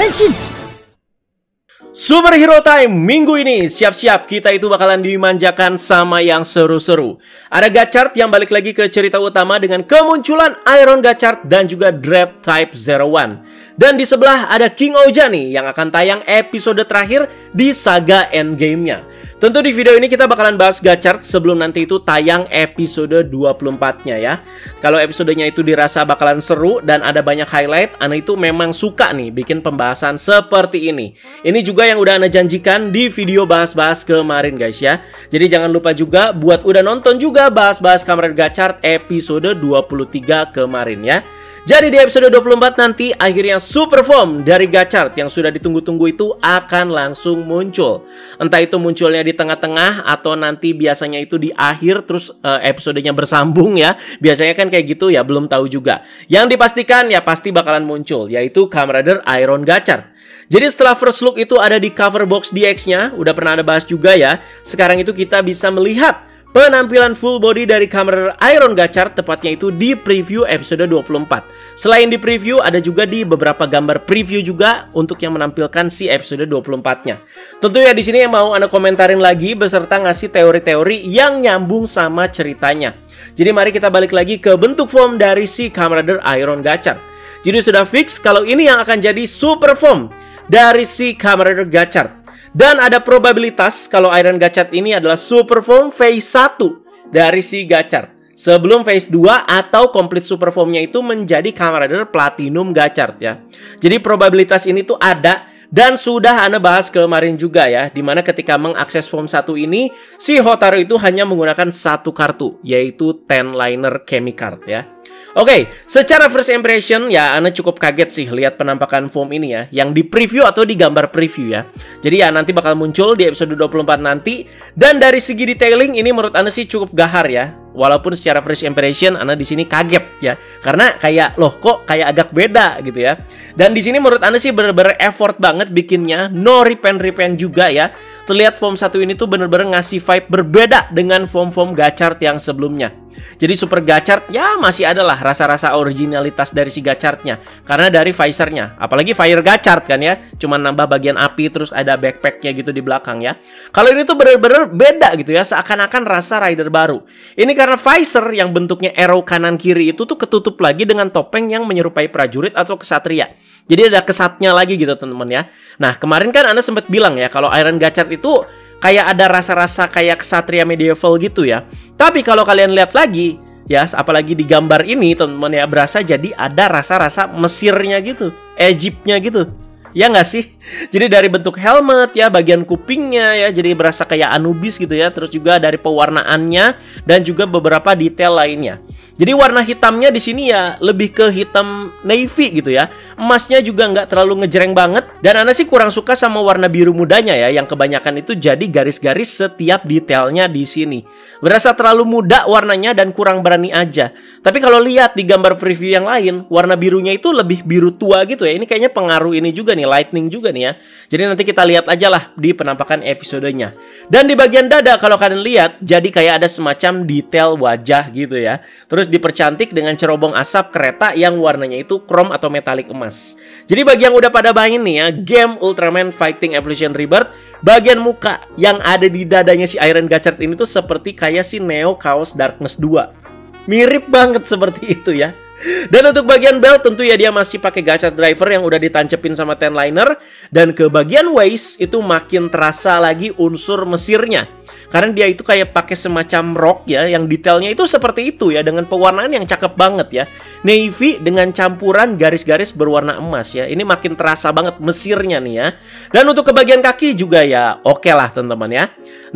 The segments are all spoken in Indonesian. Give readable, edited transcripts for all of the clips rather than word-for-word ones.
Henshin! Superhero Time minggu ini, siap-siap kita itu bakalan dimanjakan sama yang seru-seru. Ada Gachard yang balik lagi ke cerita utama dengan kemunculan Iron Gachard dan juga Dread Type 01. Dan di sebelah ada King Ouja nih yang akan tayang episode terakhir di saga Endgame-nya. Tentu di video ini kita bakalan bahas Gachard sebelum nanti itu tayang episode 24-nya ya. Kalau episodenya itu dirasa bakalan seru dan ada banyak highlight, Ana itu memang suka nih bikin pembahasan seperti ini. Ini juga yang udah Ana janjikan di video bahas-bahas kemarin guys ya. Jadi jangan lupa juga buat udah nonton juga bahas-bahas Kamen Rider Gachard episode 23 kemarin ya. Jadi di episode 24 nanti akhirnya super form dari Gachard yang sudah ditunggu-tunggu itu akan langsung muncul. Entah itu munculnya di tengah-tengah atau nanti biasanya itu di akhir terus episodenya bersambung ya. Biasanya kan kayak gitu ya, belum tahu juga. Yang dipastikan ya pasti bakalan muncul, yaitu Kamen Rider Iron Gachard. Jadi setelah first look itu ada di cover box DX-nya, udah pernah ada bahas juga ya. Sekarang itu kita bisa melihat penampilan full body dari Kamen Rider Iron Gachard, tepatnya itu di preview episode 24. Selain di preview, ada juga di beberapa gambar preview juga untuk yang menampilkan si episode 24-nya. Tentu ya di sini yang mau Anda komentarin lagi beserta ngasih teori-teori yang nyambung sama ceritanya. Jadi mari kita balik lagi ke bentuk form dari si Kamen Rider Iron Gachard. Jadi sudah fix kalau ini yang akan jadi super form dari si Kamen Rider Gachard. Dan ada probabilitas kalau Iron Gachard ini adalah super form phase 1 dari si Gachard sebelum phase 2 atau complete super formnya itu menjadi Kamen Rider Platinum Gachard ya. Jadi probabilitas ini tuh ada dan sudah Ana bahas kemarin juga ya, dimana ketika mengakses form 1 ini si Hotaru itu hanya menggunakan satu kartu, yaitu 10 liner Chemicard ya. Oke, secara first impression ya Ana cukup kaget sih lihat penampakan form ini ya, yang di preview atau di gambar preview ya. Jadi ya nanti bakal muncul di episode 24 nanti. Dan dari segi detailing ini menurut Ana sih cukup gahar ya. Walaupun secara first impression Ana di sini kaget ya, karena kayak loh kok kayak agak beda gitu ya. Dan di sini menurut Ana sih bener-bener effort banget bikinnya, no repaint juga ya. Terlihat form 1 ini tuh bener-bener ngasih vibe berbeda dengan form-form Gachard yang sebelumnya. Jadi Super Gachard ya masih adalah rasa-rasa originalitas dari si Gachardnya karena dari visornya. Apalagi Fire Gachard kan ya, cuman nambah bagian api terus ada backpacknya gitu di belakang ya. Kalau ini tuh bener-bener beda gitu ya, seakan-akan rasa rider baru. Ini karena visor yang bentuknya arrow kanan kiri itu tuh ketutup lagi dengan topeng yang menyerupai prajurit atau kesatria. Jadi ada kesatnya lagi gitu teman-teman ya. Nah kemarin kan Anda sempat bilang ya kalau Iron Gachard itu kayak ada rasa-rasa kayak kesatria medieval gitu ya. Tapi kalau kalian lihat lagi ya, apalagi di gambar ini teman-teman ya, berasa jadi ada rasa-rasa Mesirnya gitu, Egyptnya gitu. Ya nggak sih? Jadi dari bentuk helmet ya, bagian kupingnya ya, jadi berasa kayak Anubis gitu ya. Terus juga dari pewarnaannya dan juga beberapa detail lainnya. Jadi warna hitamnya di sini ya lebih ke hitam navy gitu ya. Emasnya juga nggak terlalu ngejreng banget. Dan Ana sih kurang suka sama warna biru mudanya ya, yang kebanyakan itu jadi garis-garis setiap detailnya di sini. Berasa terlalu muda warnanya dan kurang berani aja. Tapi kalau lihat di gambar preview yang lain, warna birunya itu lebih biru tua gitu ya. Ini kayaknya pengaruh ini juga nih, lightning juga nih ya. Jadi nanti kita lihat aja lah di penampakan episodenya. Dan di bagian dada kalau kalian lihat, jadi kayak ada semacam detail wajah gitu ya. Terus dipercantik dengan cerobong asap kereta yang warnanya itu chrome atau metalik emas. Jadi bagi yang udah pada main nih ya game Ultraman Fighting Evolution Rebirth, bagian muka yang ada di dadanya si Iron Gachard ini tuh seperti kayak si Neo Chaos Darkness 2. Mirip banget seperti itu ya. Dan untuk bagian belt tentu ya dia masih pakai Gachard driver yang udah ditancepin sama 10 liner. Dan ke bagian waist itu makin terasa lagi unsur Mesirnya. Karena dia itu kayak pakai semacam rok ya, yang detailnya itu seperti itu ya, dengan pewarnaan yang cakep banget ya. Navy dengan campuran garis-garis berwarna emas ya. Ini makin terasa banget Mesirnya nih ya. Dan untuk ke bagian kaki juga ya oke lah teman-teman ya.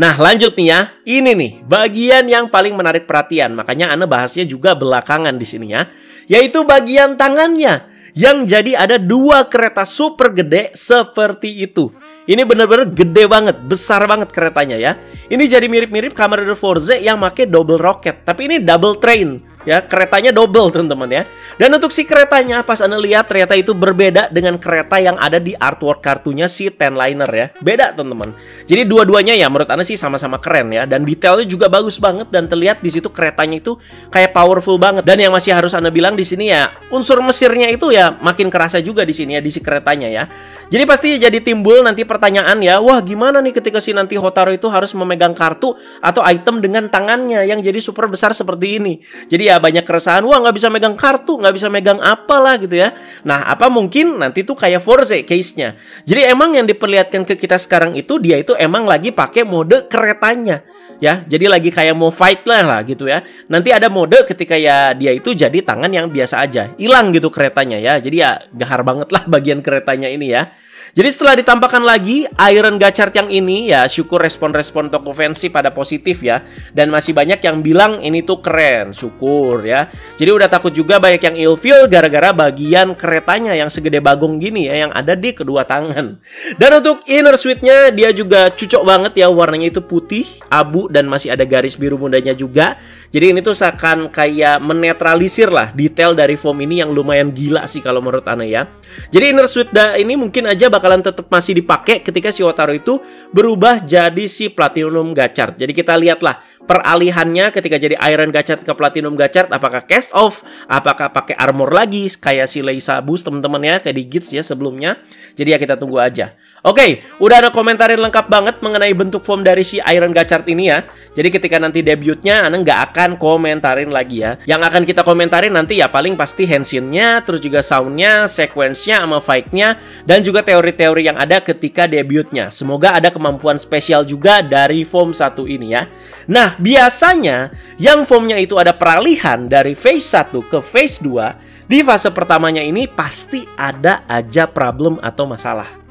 Nah lanjut nih ya, ini nih bagian yang paling menarik perhatian. Makanya Ana bahasnya juga belakangan di sini ya, yaitu bagian tangannya yang jadi ada dua kereta super gede seperti itu. Ini bener-bener gede banget, besar banget keretanya ya. Ini jadi mirip-mirip Kamen Rider Forze yang pakai double rocket, tapi ini double train. Ya, keretanya double teman-teman ya. Dan untuk si keretanya pas Anda lihat ternyata itu berbeda dengan kereta yang ada di artwork kartunya si Ten Liner ya. Beda teman-teman. Jadi dua-duanya ya menurut Anda sih sama-sama keren ya, dan detailnya juga bagus banget dan terlihat di situ keretanya itu kayak powerful banget. Dan yang masih harus Anda bilang di sini ya, unsur Mesirnya itu ya makin kerasa juga di sini ya, di si keretanya ya. Jadi pasti jadi timbul nanti pertanyaan ya, wah gimana nih ketika si nanti Hotaru itu harus memegang kartu atau item dengan tangannya yang jadi super besar seperti ini. Jadi ya banyak keresahan, wah nggak bisa megang kartu, nggak bisa megang apalah gitu ya. Nah, apa mungkin nanti tuh kayak Forze case-nya. Jadi emang yang diperlihatkan ke kita sekarang itu dia itu emang lagi pakai mode keretanya. Ya, jadi lagi kayak mau fight lah gitu ya. Nanti ada mode ketika ya dia itu jadi tangan yang biasa aja, hilang gitu keretanya ya. Jadi ya gahar banget lah bagian keretanya ini ya. Jadi setelah ditampakkan lagi Iron Gachard yang ini ya, syukur respon-respon toko fansi pada positif ya. Dan masih banyak yang bilang ini tuh keren, syukur ya. Jadi udah takut juga banyak yang ilfeel gara-gara bagian keretanya yang segede bagong gini ya, yang ada di kedua tangan. Dan untuk inner suite-nya dia juga cocok banget ya, warnanya itu putih, abu, dan masih ada garis biru mudanya juga. Jadi ini tuh seakan kayak menetralisir lah detail dari foam ini yang lumayan gila sih kalau menurut Ana ya. Jadi inner suite ini mungkin aja bakalan tetap masih dipakai ketika si Hotaru itu berubah jadi si Platinum Gachard. Jadi kita lihatlah peralihannya ketika jadi Iron Gachard ke Platinum Gachard, apakah cast off, apakah pakai armor lagi kayak si Leisa Boost teman-teman ya, kayak di Gits ya sebelumnya. Jadi ya kita tunggu aja. Oke, udah ada komentarin lengkap banget mengenai bentuk foam dari si Iron Gachard ini ya. Jadi ketika nanti debutnya, Ana nggak akan komentarin lagi ya. Yang akan kita komentarin nanti ya paling pasti handsin-nya, terus juga sound-nya, sequence-nya, sama fight-nya, dan juga teori-teori yang ada ketika debutnya. Semoga ada kemampuan spesial juga dari foam satu ini ya. Nah, biasanya yang foamnya itu ada peralihan dari phase 1 ke phase 2, di fase pertamanya ini pasti ada aja problem atau masalah.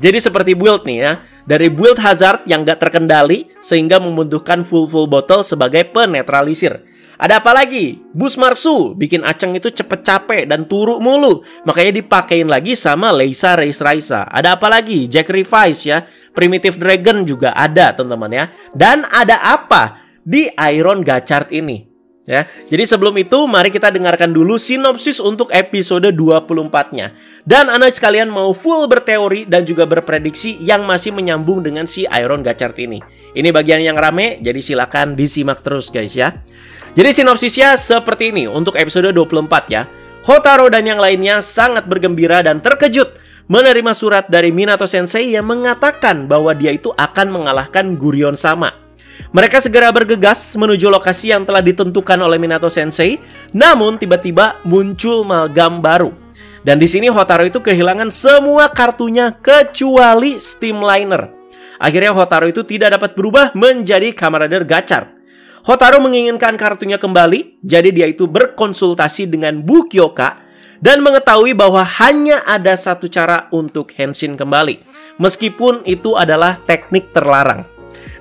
Jadi seperti build nih ya, dari build hazard yang gak terkendali sehingga membutuhkan full bottle sebagai penetralisir. Ada apa lagi? Boost Marksu bikin Aceng itu cepet capek dan turu mulu, makanya dipakein lagi sama Leisa Raisa. Ada apa lagi? Jack Revice ya, Primitive Dragon juga ada teman-teman ya. Dan ada apa di Iron Gachard ini? Ya, jadi sebelum itu mari kita dengarkan dulu sinopsis untuk episode 24-nya. Dan Anda sekalian mau full berteori dan juga berprediksi yang masih menyambung dengan si Iron Gachard ini. Ini bagian yang rame, jadi silakan disimak terus guys ya. Jadi sinopsisnya seperti ini untuk episode 24 ya. Hotaru dan yang lainnya sangat bergembira dan terkejut menerima surat dari Minato Sensei yang mengatakan bahwa dia itu akan mengalahkan Gurion Sama. Mereka segera bergegas menuju lokasi yang telah ditentukan oleh Minato Sensei. Namun tiba-tiba muncul Malgam baru. Dan di sini Hotaru itu kehilangan semua kartunya kecuali Steamliner. Akhirnya Hotaru itu tidak dapat berubah menjadi Kamen Rider Gachard. Hotaru menginginkan kartunya kembali, jadi dia itu berkonsultasi dengan Bukioka dan mengetahui bahwa hanya ada satu cara untuk Henshin kembali, meskipun itu adalah teknik terlarang.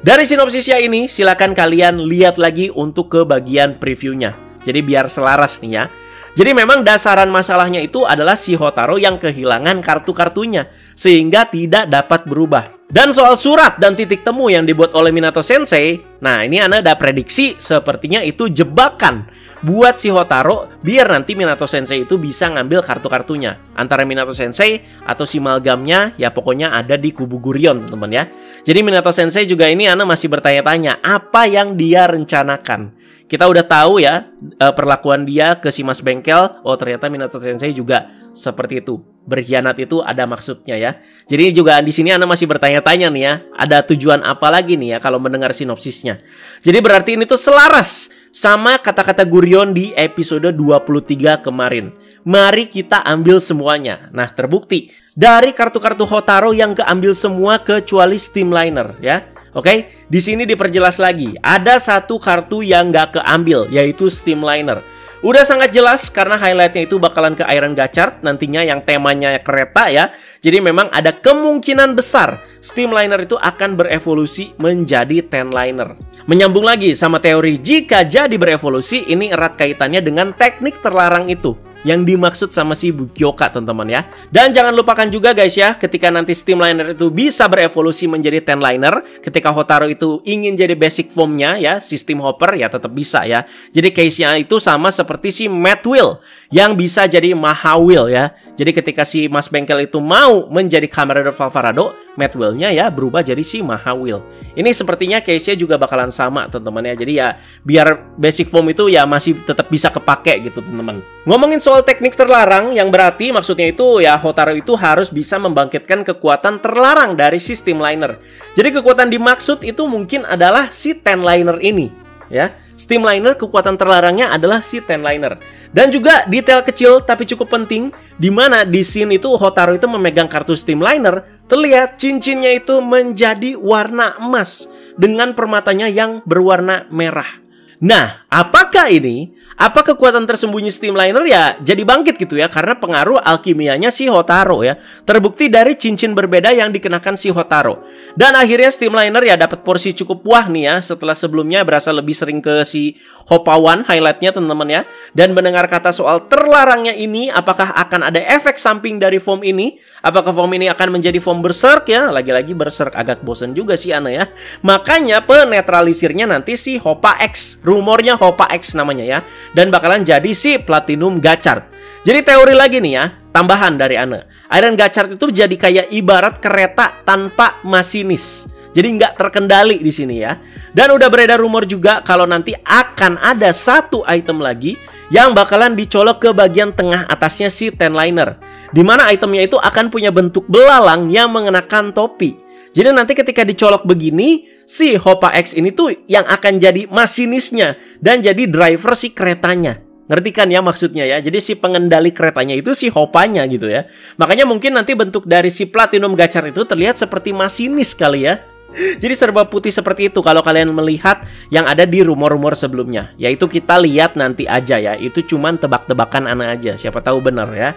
Dari sinopsisnya ini, silakan kalian lihat lagi untuk ke bagian previewnya. Jadi biar selaras nih ya. Jadi memang dasaran masalahnya itu adalah si Hotaru yang kehilangan kartu-kartunya, sehingga tidak dapat berubah. Dan soal surat dan titik temu yang dibuat oleh Minato Sensei, nah ini Ana ada prediksi sepertinya itu jebakan buat si Hotaru biar nanti Minato Sensei itu bisa ngambil kartu-kartunya. Antara Minato Sensei atau si Malgamnya ya pokoknya ada di kubu Gurion teman-teman ya. Jadi Minato Sensei juga ini Ana masih bertanya-tanya apa yang dia rencanakan. Kita udah tahu ya perlakuan dia ke si Mas Bengkel. Oh ternyata Minato Sensei juga seperti itu. Berkhianat itu ada maksudnya ya. Jadi juga di sini Ana masih bertanya-tanya nih ya. Ada tujuan apa lagi nih ya kalau mendengar sinopsisnya. Jadi berarti ini tuh selaras sama kata-kata Gurion di episode 23 kemarin. Mari kita ambil semuanya. Nah terbukti dari kartu-kartu Hotaru yang keambil semua kecuali Steamliner ya. Oke, di sini diperjelas lagi. Ada satu kartu yang nggak keambil, yaitu Steamliner. Udah sangat jelas karena highlightnya itu bakalan ke Iron Gachard nantinya yang temanya kereta ya. Jadi memang ada kemungkinan besar Steamliner itu akan berevolusi menjadi Tenliner. Menyambung lagi sama teori jika jadi berevolusi, ini erat kaitannya dengan teknik terlarang itu. yang dimaksud sama si Bukioka, teman-teman ya. Dan jangan lupakan juga guys ya, ketika nanti Steamliner itu bisa berevolusi menjadi Tenliner, ketika Hotaru itu ingin jadi basic formnya ya, sistem hopper ya tetap bisa ya. Jadi case-nya itu sama seperti si Mad Wheel yang bisa jadi Maha Wheel ya. Jadi ketika si Mas Bengkel itu mau menjadi Kamen Rider Valvarado, Mad Wheel-nya ya berubah jadi si Maha Wheel. Ini sepertinya case-nya juga bakalan sama teman-teman ya. Jadi ya biar basic form itu ya masih tetap bisa kepake gitu teman-teman. Ngomongin soal teknik terlarang, yang berarti maksudnya itu ya Hotaru itu harus bisa membangkitkan kekuatan terlarang dari si Steamliner. Jadi kekuatan dimaksud itu mungkin adalah si Tenliner ini ya. Steamliner kekuatan terlarangnya adalah si Tenliner. Dan juga detail kecil tapi cukup penting, di mana di scene itu Hotaru itu memegang kartu Steamliner, terlihat cincinnya itu menjadi warna emas dengan permatanya yang berwarna merah. Nah, apakah ini? Apa kekuatan tersembunyi Steamliner ya jadi bangkit gitu ya, karena pengaruh alkimianya si Hotaru ya. Terbukti dari cincin berbeda yang dikenakan si Hotaru. Dan akhirnya Steamliner ya dapat porsi cukup wah nih ya, setelah sebelumnya berasa lebih sering ke si Hopawan highlightnya teman-teman ya. Dan mendengar kata soal terlarangnya ini, apakah akan ada efek samping dari form ini? Apakah form ini akan menjadi form Berserk ya? Lagi-lagi Berserk agak bosen juga sih Ana ya. Makanya penetralisirnya nanti si Hopa X. Rumornya Hopa X namanya ya. Dan bakalan jadi si Platinum Gachard. Jadi teori lagi nih ya, tambahan dari Ana. Iron Gachard itu jadi kayak ibarat kereta tanpa masinis. Jadi nggak terkendali di sini ya. Dan udah beredar rumor juga kalau nanti akan ada satu item lagi yang bakalan dicolok ke bagian tengah atasnya si Tenliner. Dimana itemnya itu akan punya bentuk belalang yang mengenakan topi. Jadi nanti ketika dicolok begini, si Hopa X ini tuh yang akan jadi masinisnya dan jadi driver si keretanya. Ngerti kan ya maksudnya ya? Jadi si pengendali keretanya itu si Hopanya gitu ya. Makanya mungkin nanti bentuk dari si Platinum Gachard itu terlihat seperti masinis kali ya. Jadi serba putih seperti itu kalau kalian melihat yang ada di rumor-rumor sebelumnya. Yaitu kita lihat nanti aja ya. Itu cuman tebak-tebakan Ana aja. Siapa tahu benar ya.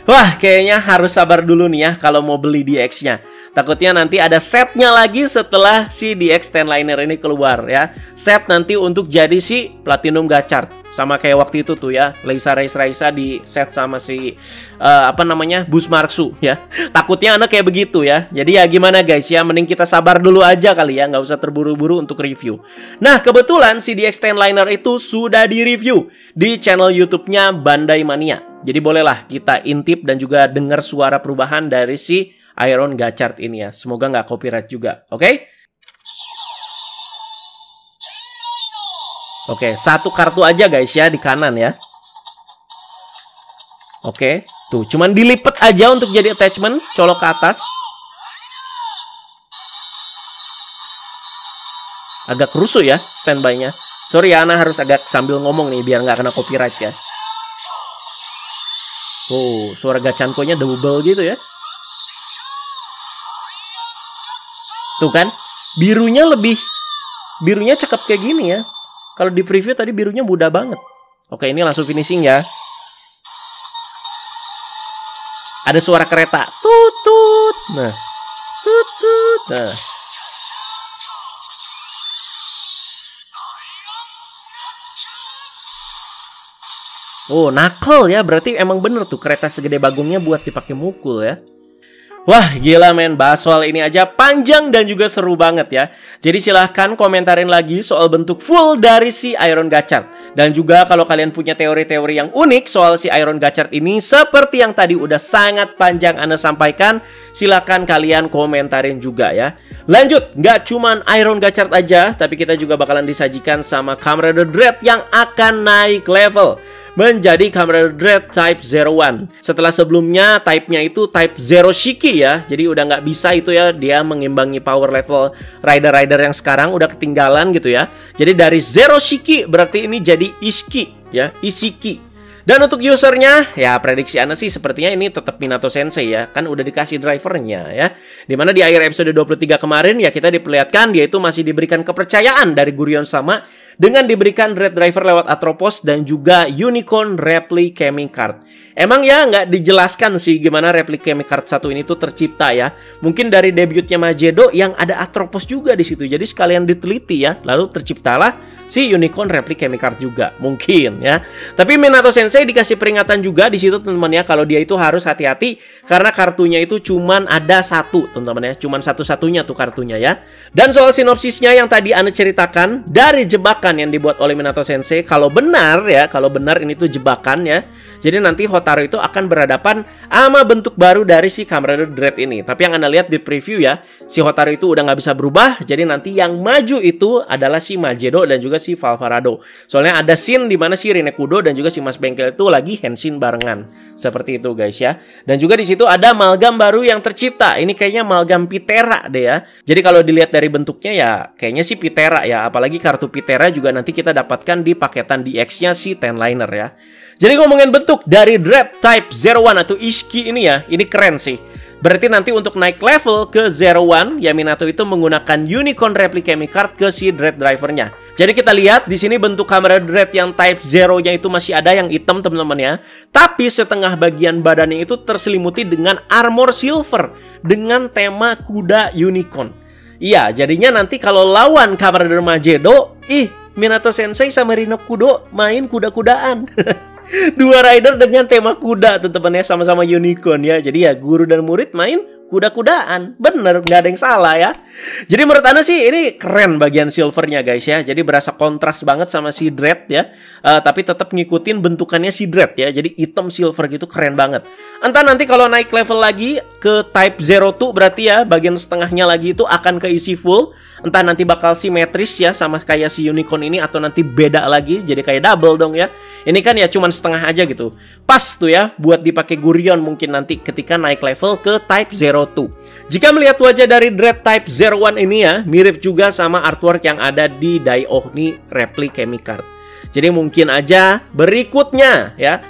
Wah, kayaknya harus sabar dulu nih ya kalau mau beli DX-nya. Takutnya nanti ada setnya lagi setelah si DX Tenliner ini keluar ya. Set nanti untuk jadi si Platinum Gachard. Sama kayak waktu itu tuh ya, Leisa Raisa di set sama si Busmarxu ya. Takutnya anak kayak begitu ya. Jadi ya gimana guys ya, mending kita sabar dulu aja kali ya, nggak usah terburu-buru untuk review. Nah, kebetulan si DX Tenliner itu sudah di-review di channel YouTube-nya Bandai Mania. Jadi bolehlah kita intip dan juga dengar suara perubahan dari si Iron Gachard ini ya. Semoga nggak copyright juga, oke? Oke, satu kartu aja guys ya di kanan ya. Oke, tuh cuman dilipet aja untuk jadi attachment, colok ke atas. Agak rusuh ya standby-nya. Sorry ya, Ana harus agak sambil ngomong nih biar nggak kena copyright ya. Oh, suara Gachanko-nya double gitu ya. Tuh kan, birunya cakep kayak gini ya. Kalau di preview tadi birunya muda banget. Oke, ini langsung finishing ya. Ada suara kereta. Tutut. Nah. Tutut. Nah. Oh, knuckle ya. Berarti emang bener tuh kereta segede bagongnya buat dipakai mukul ya. Wah, gila men, bahas soal ini aja panjang dan juga seru banget ya. Jadi silahkan komentarin lagi soal bentuk full dari si Iron Gachard. Dan juga kalau kalian punya teori-teori yang unik soal si Iron Gachard ini, seperti yang tadi udah sangat panjang Ana sampaikan, silahkan kalian komentarin juga ya. Lanjut, nggak cuman Iron Gachard aja, tapi kita juga bakalan disajikan sama Kamen Rider Dread yang akan naik level menjadi Kamen Rider Dread Type 01. Setelah sebelumnya type-nya itu Type Zero Shiki ya. Jadi udah nggak bisa itu ya, dia mengimbangi power level rider-rider yang sekarang udah ketinggalan gitu ya. Jadi dari Zero Shiki berarti ini jadi Ishiki ya, Ishiki. Dan untuk usernya, ya prediksi Ana sih sepertinya ini tetap Minato Sensei ya. Kan udah dikasih drivernya ya. Dimana di akhir episode 23 kemarin ya kita diperlihatkan dia itu masih diberikan kepercayaan dari Gurion sama dengan diberikan Dread Driver lewat Atropos dan juga Unicorn Replica Chemic Card. Emang ya nggak dijelaskan sih gimana Replica Chemic Card 1 ini tuh tercipta ya. Mungkin dari debutnya Majedo yang ada Atropos juga di situ. Jadi sekalian diteliti ya. Lalu terciptalah si Unicorn Replica Chemic Card juga. Mungkin ya. Tapi Minato Sensei Sensei dikasih peringatan juga di situ teman-teman ya, kalau dia itu harus hati-hati karena kartunya itu cuman ada satu teman-teman ya, cuman satu-satunya tuh kartunya ya. Dan soal sinopsisnya yang tadi Anda ceritakan dari jebakan yang dibuat oleh Minato Sensei, kalau benar ya, kalau benar ini tuh jebakan ya. Jadi nanti Hotaru itu akan berhadapan sama bentuk baru dari si Kamen Rider Dread ini. Tapi yang Anda lihat di preview ya, si Hotaru itu udah nggak bisa berubah. Jadi nanti yang maju itu adalah si Majedo dan juga si Valvarado. Soalnya ada scene di mana si Rinekudo dan juga si Mas Bengkel itu lagi henshin barengan. Seperti itu guys ya. Dan juga di situ ada amalgam baru yang tercipta. Ini kayaknya amalgam Pitera deh ya. Jadi kalau dilihat dari bentuknya ya kayaknya si Pitera ya. Apalagi kartu Pitera juga nanti kita dapatkan di paketan DX-nya si Ten Liner ya. Jadi ngomongin bentuk dari Dread Type 01 atau Ishiki ini ya, ini keren sih. Berarti nanti untuk naik level ke 01, ya Minato itu menggunakan Unicorn Replica Card ke si Dread Drivernya. Jadi kita lihat di sini bentuk kamera Dread yang Type 0-nya itu masih ada yang hitam teman-teman ya. Tapi setengah bagian badannya itu terselimuti dengan armor silver dengan tema kuda unicorn. Iya, jadinya nanti kalau lawan Kamen Rider Majedo, Minato Sensei sama Rinekudo main kuda-kudaan. Dua rider dengan tema kuda teman-teman ya, sama-sama unicorn ya. Jadi ya guru dan murid main kuda-kudaan. Bener, nggak ada yang salah ya. Jadi menurut Anda sih ini keren bagian silvernya guys ya. Jadi berasa kontras banget sama si Dread ya. Tapi tetap ngikutin bentukannya si Dread ya. Jadi hitam silver gitu keren banget. Entah nanti kalau naik level lagi ke Type 02 berarti ya bagian setengahnya lagi itu akan keisi full. Entah nanti bakal simetris ya sama kayak si unicorn ini, atau nanti beda lagi jadi kayak double dong ya. Ini kan ya cuman setengah aja gitu. Pas tuh ya buat dipakai Gurion mungkin nanti ketika naik level ke Type 02. Jika melihat wajah dari Dread Type 01 ini ya, mirip juga sama artwork yang ada di Daiohni Replica Card. Jadi mungkin aja berikutnya ya,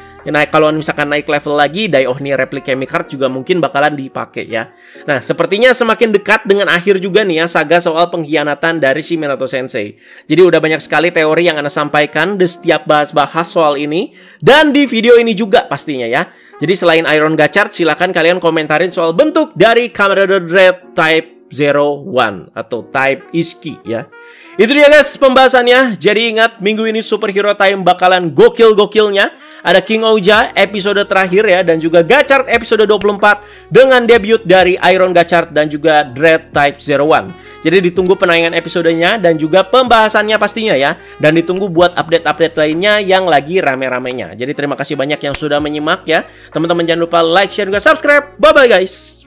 kalau misalkan naik level lagi, Daiohni Replica Card juga mungkin bakalan dipakai ya. Nah, sepertinya semakin dekat dengan akhir juga nih ya saga soal pengkhianatan dari si Minato Sensei. Jadi udah banyak sekali teori yang Anda sampaikan di setiap bahas-bahas soal ini. Dan di video ini juga pastinya ya. Jadi selain Iron Gachard, silakan kalian komentarin soal bentuk dari Kamen Rider Dread Type 01 atau Type Ishiki ya. Itu dia guys pembahasannya. Jadi ingat, minggu ini Superhero Time bakalan gokil-gokilnya. Ada King Ouja episode terakhir ya, dan juga Gachard episode 24 dengan debut dari Iron Gachard dan juga Dread Type 01. Jadi ditunggu penayangan episodenya dan juga pembahasannya pastinya ya. Dan ditunggu buat update-update lainnya yang lagi rame-ramenya. Jadi terima kasih banyak yang sudah menyimak ya. Teman-teman jangan lupa like, share, juga subscribe. Bye-bye guys.